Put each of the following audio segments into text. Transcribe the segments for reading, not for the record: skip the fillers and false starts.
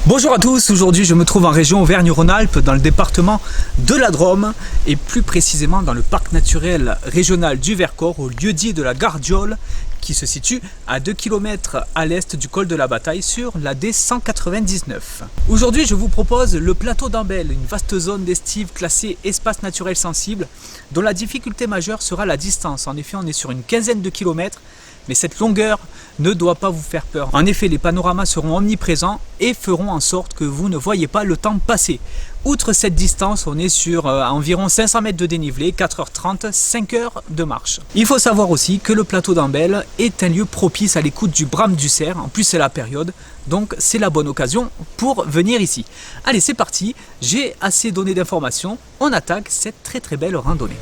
Bonjour à tous, aujourd'hui je me trouve en région Auvergne-Rhône-Alpes dans le département de la Drôme et plus précisément dans le parc naturel régional du Vercors au lieu-dit de la Gardiole qui se situe à 2 km à l'est du col de la Bataille sur la D199. Aujourd'hui je vous propose le plateau d'Ambel, une vaste zone d'estive classée espace naturel sensible dont la difficulté majeure sera la distance. En effet on est sur une quinzaine de kilomètres. Mais cette longueur ne doit pas vous faire peur. En effet, les panoramas seront omniprésents et feront en sorte que vous ne voyez pas le temps passer. Outre cette distance, on est sur environ 500 mètres de dénivelé, 4h30, 5 heures de marche. Il faut savoir aussi que le plateau d'Ambel est un lieu propice à l'écoute du brame du cerf. En plus, c'est la période, donc c'est la bonne occasion pour venir ici. Allez, c'est parti, j'ai assez donné d'informations. On attaque cette très belle randonnée.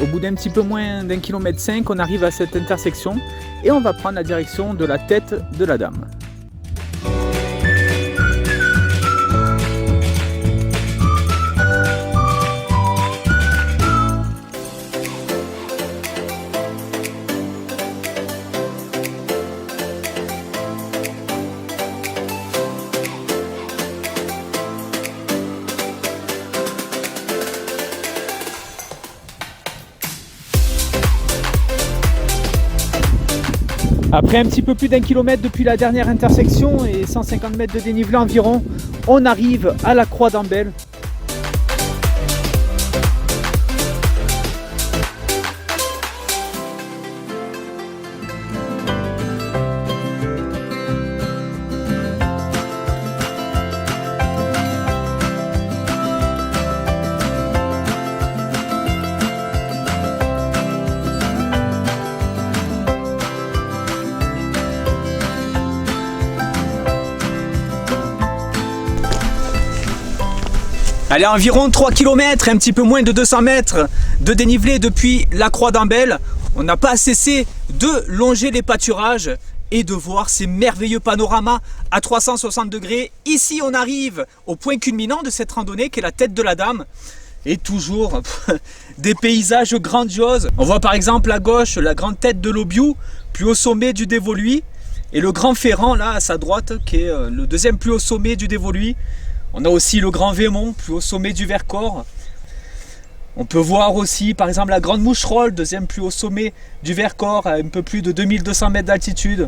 Au bout d'un petit peu moins d'1,5 km, on arrive à cette intersection et on va prendre la direction de la tête de la Dame. Après un petit peu plus d'1 km depuis la dernière intersection et 150 mètres de dénivelé environ, on arrive à la croix d'Ambel. Allez, environ 3 km, un petit peu moins de 200 mètres de dénivelé depuis la croix d'Ambel. On n'a pas cessé de longer les pâturages et de voir ces merveilleux panoramas à 360 degrés. Ici, on arrive au point culminant de cette randonnée qui est la tête de la Dame. Et toujours des paysages grandioses. On voit par exemple à gauche la grande tête de l'Aubiou, plus haut sommet du Dévoluy. Et le Grand Ferrand, là, à sa droite, qui est le deuxième plus haut sommet du Dévoluy. On a aussi le Grand Vémont, plus haut sommet du Vercors. On peut voir aussi par exemple la Grande Moucherolle, deuxième plus haut sommet du Vercors, à un peu plus de 2200 mètres d'altitude.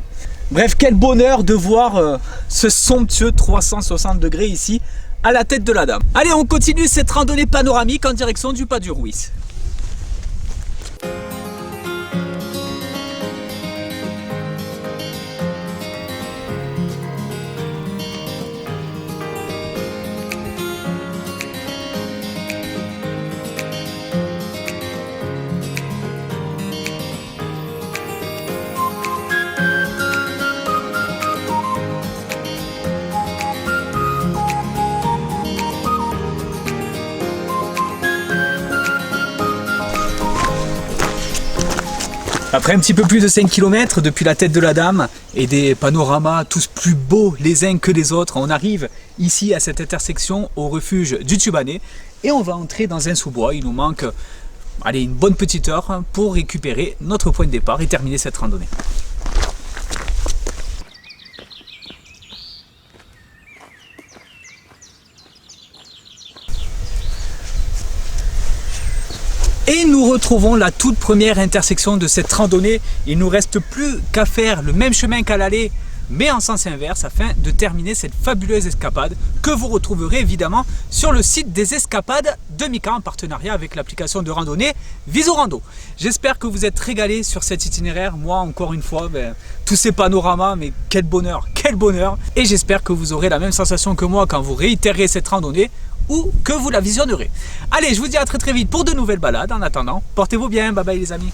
Bref, quel bonheur de voir ce somptueux 360 degrés ici, à la tête de la Dame. Allez, on continue cette randonnée panoramique en direction du Pas du Rouis. Après un petit peu plus de 5 km depuis la tête de la Dame et des panoramas tous plus beaux les uns que les autres, on arrive ici à cette intersection au refuge du Tubanet et on va entrer dans un sous-bois. Il nous manque une bonne petite heure pour récupérer notre point de départ et terminer cette randonnée. Et nous retrouvons la toute première intersection de cette randonnée. Il ne nous reste plus qu'à faire le même chemin qu'à l'aller, mais en sens inverse, afin de terminer cette fabuleuse escapade que vous retrouverez évidemment sur le site des escapades de Mica en partenariat avec l'application de randonnée Visorando. J'espère que vous êtes régalés sur cet itinéraire. Moi, encore une fois, tous ces panoramas, mais quel bonheur, quel bonheur. Et j'espère que vous aurez la même sensation que moi quand vous réitérez cette randonnée ou que vous la visionnerez. Allez, je vous dis à très vite pour de nouvelles balades. En attendant, portez-vous bien, bye bye les amis.